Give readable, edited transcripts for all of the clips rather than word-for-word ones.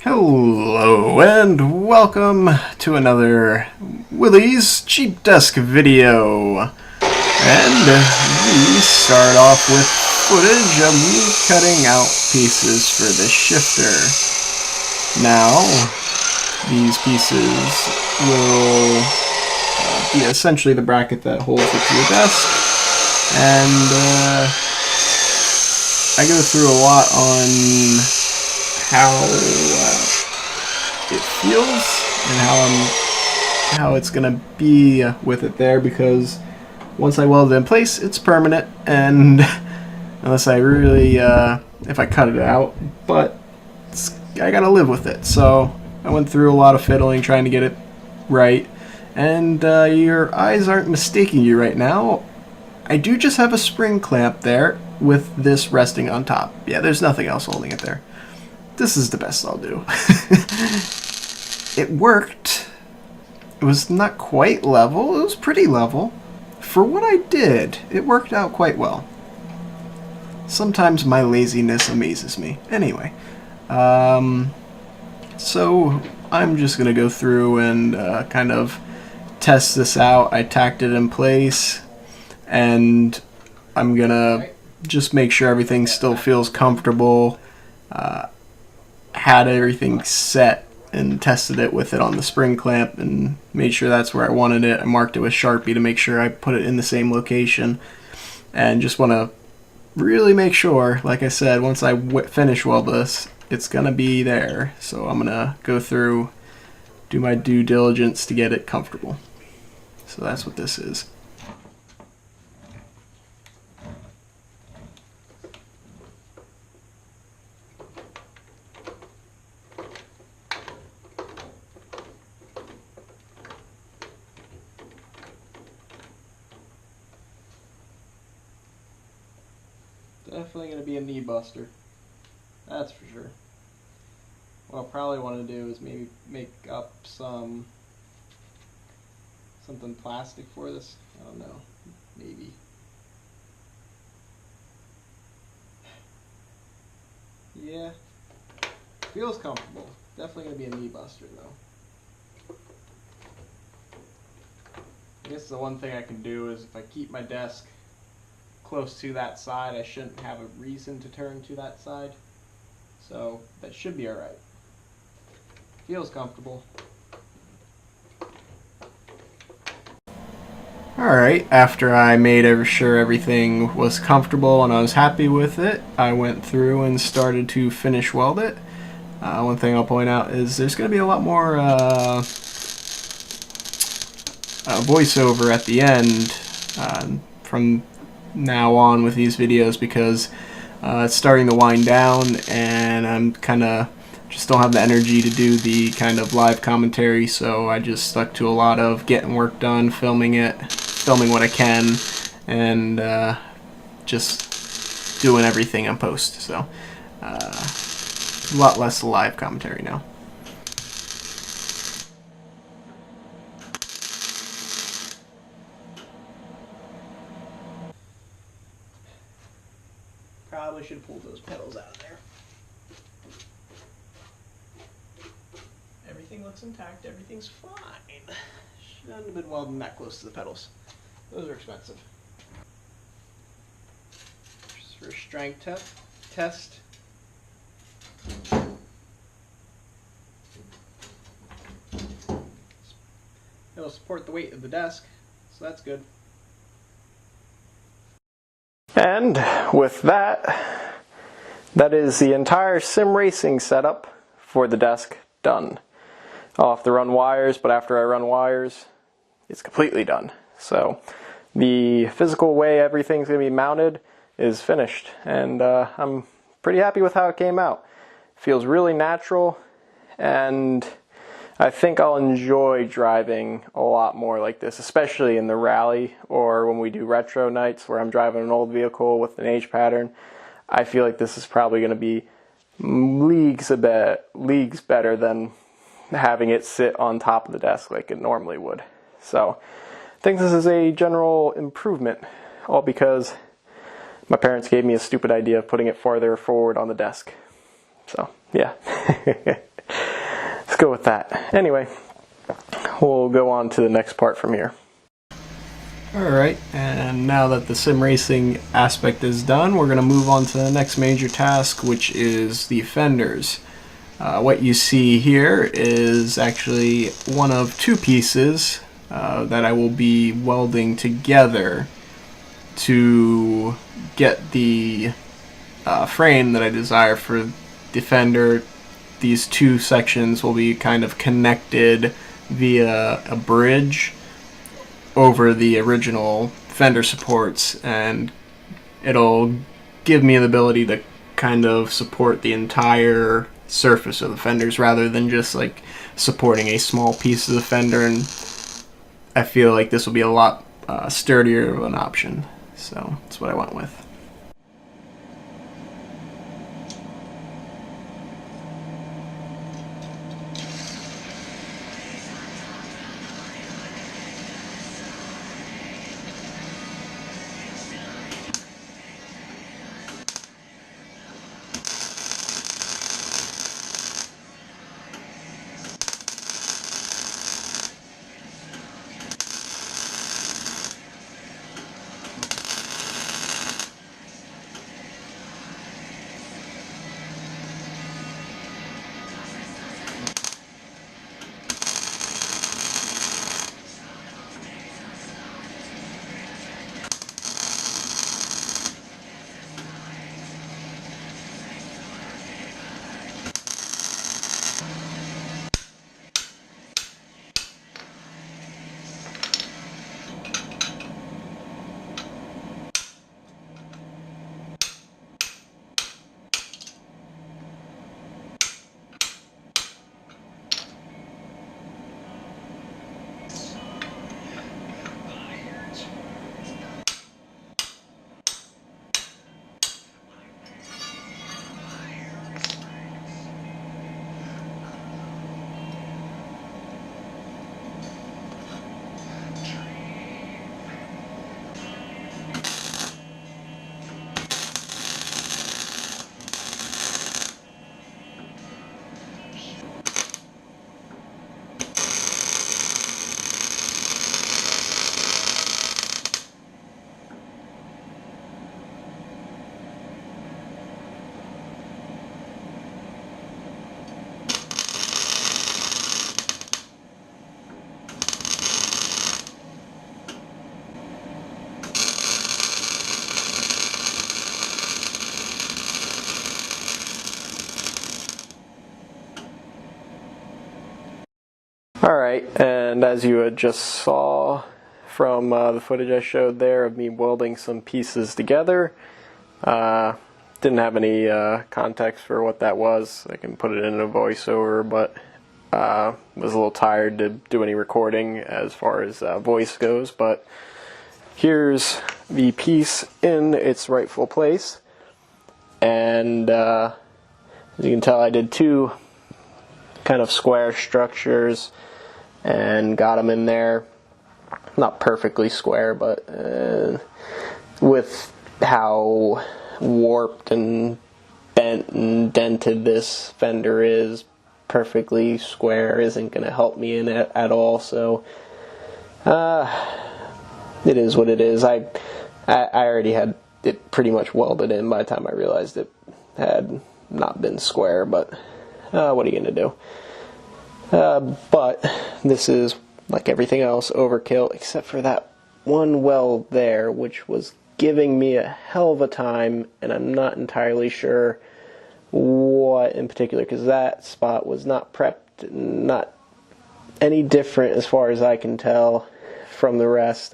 Hello and welcome to another Willys Cheap Desk video. And we start off with footage of me cutting out pieces for the shifter. Now, these pieces will be essentially the bracket that holds it to the desk. And I go through a lot on how it feels and how it's gonna be with it there, because once I weld it in place, it's permanent, and unless I really if I cut it out, but I gotta live with it. So I went through a lot of fiddling trying to get it right, and your eyes aren't mistaking you right now. I do just have a spring clamp there with this resting on top. Yeah, there's nothing else holding it there. This is the best I'll do. It worked. It was not quite level. It was pretty level. For what I did, it worked out quite well. Sometimes my laziness amazes me. Anyway, so I'm just going to go through and kind of test this out. I tacked it in place, and I'm going to just make sure everything still feels comfortable. Had everything set and tested it with it on the spring clamp and made sure that's where I wanted it. I marked it with Sharpie to make sure I put it in the same location, and just want to really make sure, like I said, once I finish weld this, it's gonna be there. So I'm gonna go through, do my due diligence to get it comfortable. So that's what this is. Definitely going to be a knee buster. That's for sure. What I'll probably want to do is maybe make up something plastic for this. I don't know. Maybe. Yeah. Feels comfortable. Definitely going to be a knee buster though. I guess the one thing I can do is if I keep my desk close to that side, I shouldn't have a reason to turn to that side, so that should be alright. Feels comfortable. Alright, after I made sure everything was comfortable and I was happy with it, I went through and started to finish weld it. One thing I'll point out is there's going to be a lot more voiceover at the end from now on with these videos, because it's starting to wind down and I'm kind of just don't have the energy to do the kind of live commentary, so I just stuck to a lot of getting work done, filming what I can, and just doing everything in post. So a lot less live commentary now. Probably should pull those pedals out of there. Everything looks intact. Everything's fine. Shouldn't have been welding that close to the pedals. Those are expensive. Just for a strength test. It'll support the weight of the desk, so that's good. And with that, that is the entire sim racing setup for the desk done. I'll have to run wires, but after I run wires, it's completely done. So the physical way everything's going to be mounted is finished, and I'm pretty happy with how it came out. Feels really natural, and I think I'll enjoy driving a lot more like this, especially in the rally or when we do retro nights where I'm driving an old vehicle with an age pattern. I feel like this is probably going to be leagues better than having it sit on top of the desk like it normally would. So I think this is a general improvement, all because my parents gave me a stupid idea of putting it farther forward on the desk. So yeah. let's go with that. Anyway, we'll go on to the next part from here. Alright, and now that the sim racing aspect is done, we're going to move on to the next major task, which is the fenders. What you see here is actually one of two pieces that I will be welding together to get the frame that I desire for the fender. These two sections will be kind of connected via a bridge over the original fender supports, and it'll give me the ability to kind of support the entire surface of the fenders rather than just like supporting a small piece of the fender, and I feel like this will be a lot sturdier of an option, so that's what I went with. Alright, and as you had just saw from the footage I showed there of me welding some pieces together, didn't have any context for what that was. I can put it in a voiceover, but was a little tired to do any recording as far as voice goes. But here's the piece in its rightful place, and as you can tell, I did two kind of square structures and got them in there. Not perfectly square, but with how warped and bent and dented this fender is, perfectly square isn't going to help me in it at all. So it is what it is. I already had it pretty much welded in by the time I realized it had not been square, but what are you going to do? But this is, like everything else, overkill, except for that one weld there, which was giving me a hell of a time, and I'm not entirely sure what in particular, because that spot was not prepped, not any different as far as I can tell from the rest.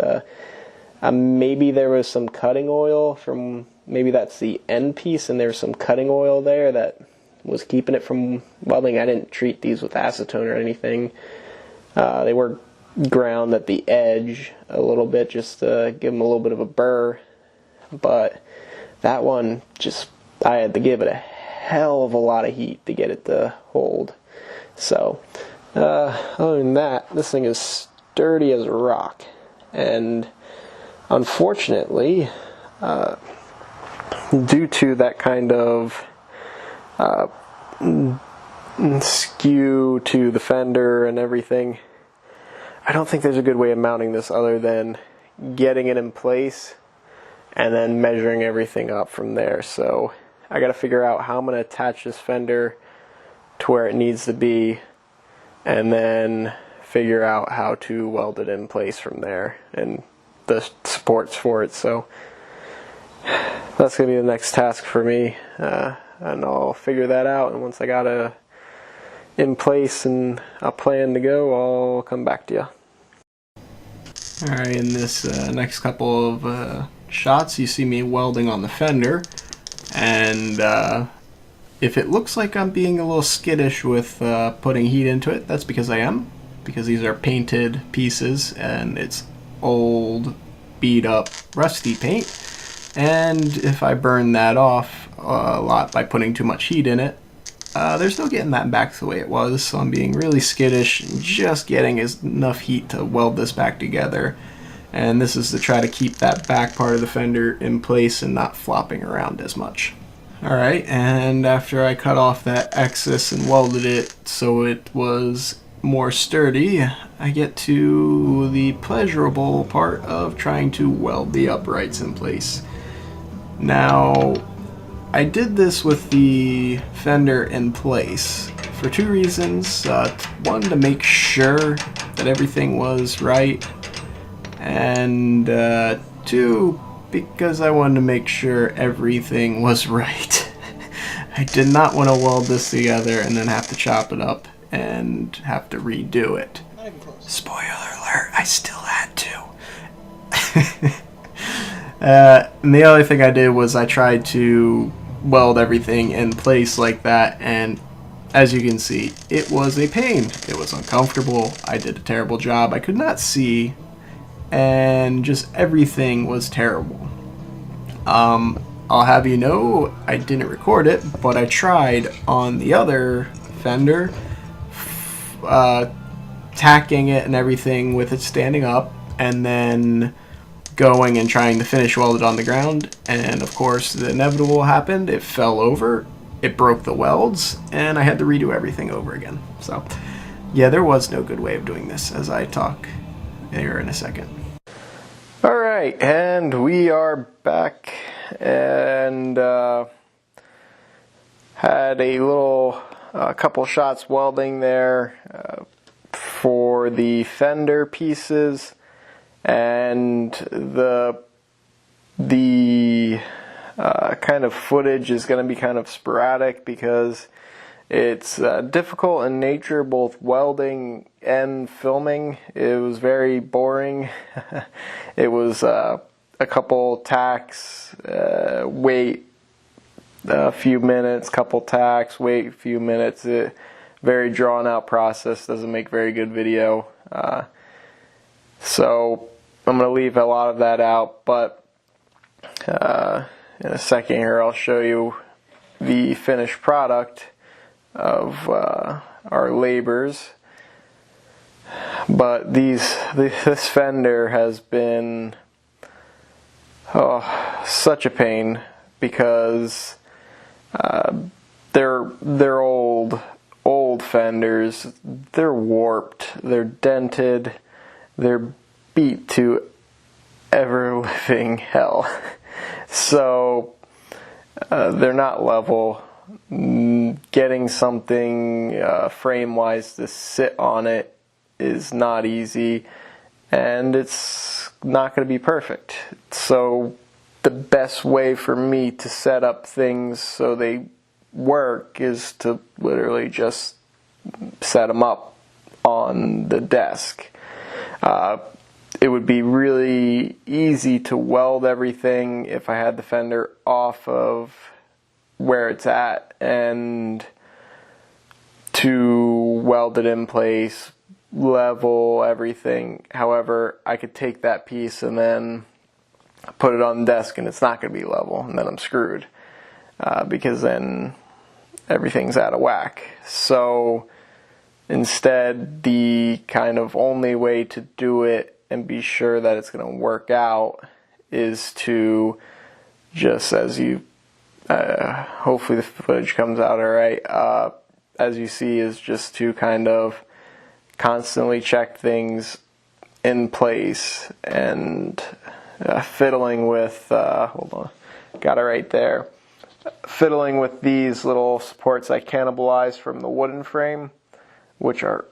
Maybe there was some cutting oil from, maybe that's the end piece, and there's some cutting oil there that was keeping it from welding. I didn't treat these with acetone or anything. They were ground at the edge a little bit just to give them a little bit of a burr, but that one, just, I had to give it a hell of a lot of heat to get it to hold. So other than that, this thing is sturdy as a rock, and unfortunately, due to that kind of skew to the fender and everything. I don't think there's a good way of mounting this other than getting it in place and then measuring everything up from there. So I gotta figure out how I'm gonna attach this fender to where it needs to be, and then figure out how to weld it in place from there and the supports for it. So that's gonna be the next task for me, and I'll figure that out, and once I got it in place and a plan to go, I'll come back to you. Alright, in this next couple of shots, you see me welding on the fender, and if it looks like I'm being a little skittish with putting heat into it, that's because I am, because these are painted pieces and it's old, beat up, rusty paint, and if I burn that off a lot by putting too much heat in it, there's no getting that back the way it was, so I'm being really skittish and just getting enough heat to weld this back together. And this is to try to keep that back part of the fender in place and not flopping around as much. Alright, and after I cut off that excess and welded it so it was more sturdy, I get to the pleasurable part of trying to weld the uprights in place. Now, I did this with the fender in place for two reasons. One, to make sure that everything was right, and two, because I wanted to make sure everything was right. I did not want to weld this together and then have to chop it up and have to redo it. Spoiler alert, I still had to. And the other thing I did was I tried to weld everything in place like that, and as you can see, it was a pain. It was uncomfortable. I did a terrible job. I could not see, and just everything was terrible. I'll have you know, I didn't record it, but I tried on the other fender, tacking it and everything with it standing up, and then going and trying to finish weld it on the ground, and of course the inevitable happened. It fell over, it broke the welds, and I had to redo everything over again. So yeah, there was no good way of doing this, as I talk here in a second. Alright, and we are back, and had a little couple shots welding there for the fender pieces, and the kind of footage is going to be kind of sporadic because it's difficult in nature, both welding and filming. It was very boring. It was a couple tacks, wait a few minutes, couple tacks, wait a few minutes. Very drawn out process, doesn't make very good video. So I'm going to leave a lot of that out, but in a second here I'll show you the finished product of our labors. But this fender has been such a pain because they're old fenders. They're warped, they're dented, they're beat to ever-living hell. So they're not level. Getting something frame-wise to sit on it is not easy, and it's not going to be perfect. So the best way for me to set up things so they work is to literally just set them up on the desk. It would be really easy to weld everything if I had the fender off of where it's at and to weld it in place, level everything. However, I could take that piece and then put it on the desk and it's not going to be level, and then I'm screwed because then everything's out of whack. So instead, the kind of only way to do it and be sure that it's going to work out is to just, as you hopefully the footage comes out alright, as you see, is just to kind of constantly check things in place, and fiddling with, hold on, got it right there, fiddling with these little supports I cannibalized from the wooden frame, which are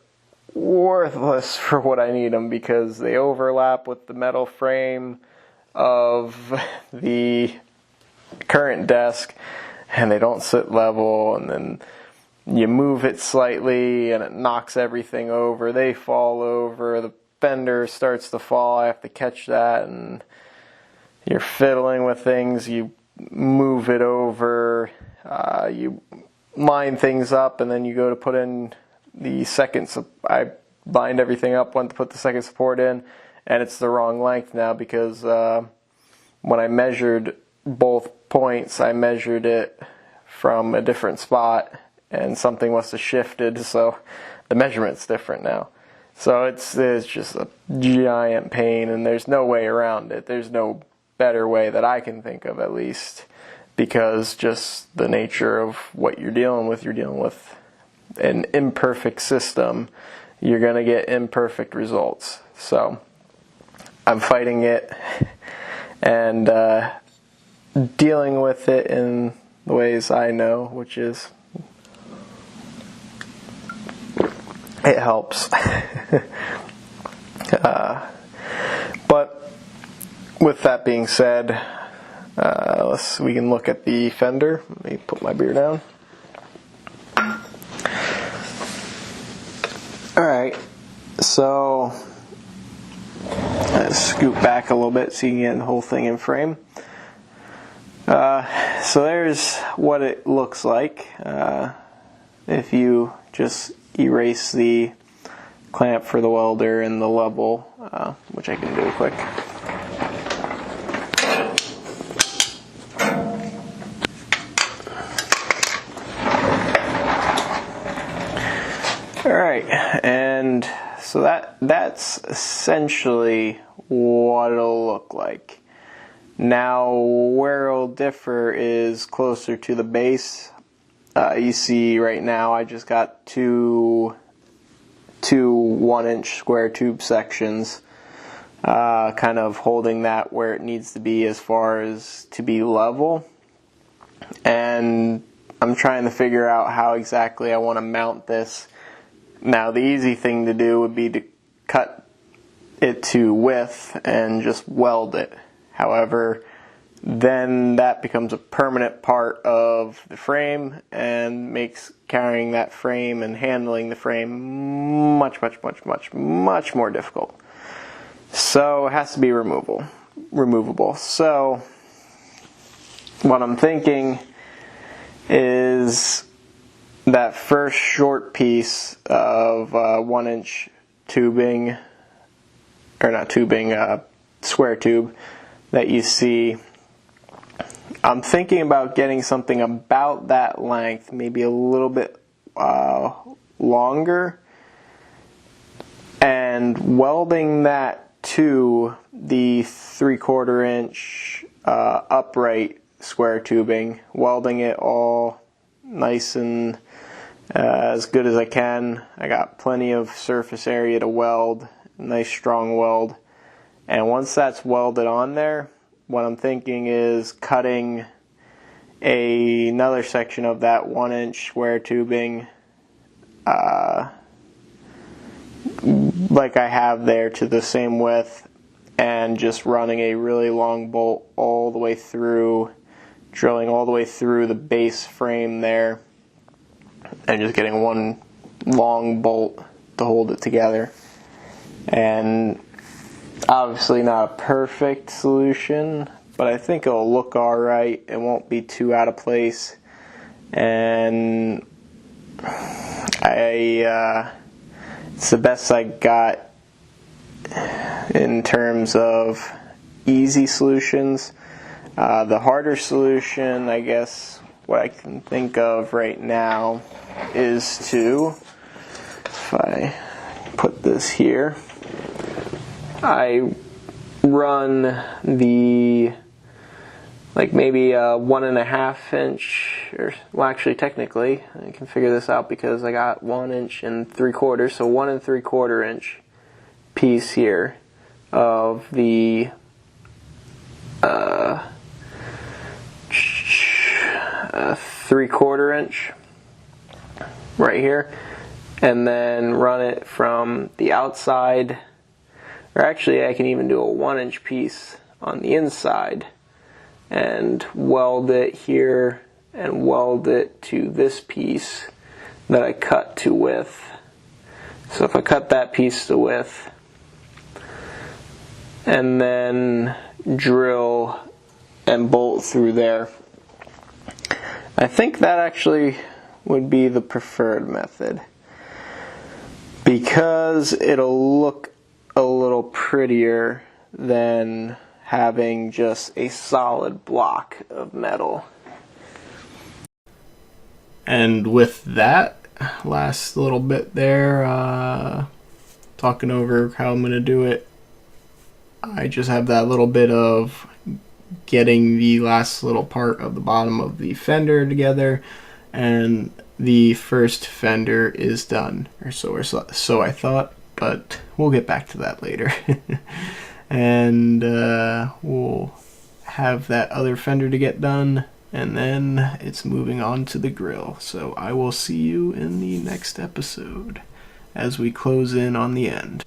worthless for what I need them, because they overlap with the metal frame of the current desk, and they don't sit level, and then you move it slightly and it knocks everything over. They fall over, the fender starts to fall, I have to catch that, and you're fiddling with things, you move it over, you line things up, and then you go to put in the second, I lined everything up, went to put the second support in, and it's the wrong length now, because when I measured both points, I measured it from a different spot, and something must have shifted, so the measurement's different now. So it's just a giant pain, and there's no way around it. There's no better way that I can think of, at least, because just the nature of what you're dealing with an imperfect system, you're going to get imperfect results. So I'm fighting it and dealing with it in the ways I know, which is, it helps. But with that being said, we can look at the fender. Let me put my beer down. Alright, so let's scoot back a little bit so you can get the whole thing in frame. So there's what it looks like if you just erase the clamp for the welder and the level, which I can do quick. Alright, and so that's essentially what it'll look like. Now, where it'll differ is closer to the base. You see right now I just got two 1-inch square tube sections, kind of holding that where it needs to be as far as to be level. And I'm trying to figure out how exactly I want to mount this. Now, the easy thing to do would be to cut it to width and just weld it. However, then that becomes a permanent part of the frame and makes carrying that frame and handling the frame much more difficult. So it has to be removable. So what I'm thinking is that first short piece of 1-inch tubing, or not tubing, square tube that you see, I'm thinking about getting something about that length, maybe a little bit longer, and welding that to the 3/4 inch upright square tubing, welding it all nice and as good as I can. I got plenty of surface area to weld, nice strong weld. And once that's welded on there, what I'm thinking is cutting another section of that 1-inch square tubing like I have there to the same width, and just running a really long bolt all the way through, drilling all the way through the base frame there, and just getting one long bolt to hold it together. And obviously not a perfect solution, but I think it'll look alright. It won't be too out of place, and it's the best I got in terms of easy solutions. The harder solution, I guess, what I can think of right now is to, if I put this here, I run the like maybe a 1.5 inch, or well, actually technically I can figure this out because I got 1 inch and 3/4, so 1 3/4 inch piece here of the 3/4 inch right here, and then run it from the outside, or actually I can even do a 1 inch piece on the inside and weld it here and weld it to this piece that I cut to width. So if I cut that piece to width and then drill and bolt through there, I think that actually would be the preferred method, because it'll look a little prettier than having just a solid block of metal. And with that last little bit there, talking over how I'm going to do it, I just have that little bit of getting the last little part of the bottom of the fender together, and the first fender is done, or so I thought, but we'll get back to that later. And we'll have that other fender to get done, and then it's moving on to the grill. So I will see you in the next episode as we close in on the end.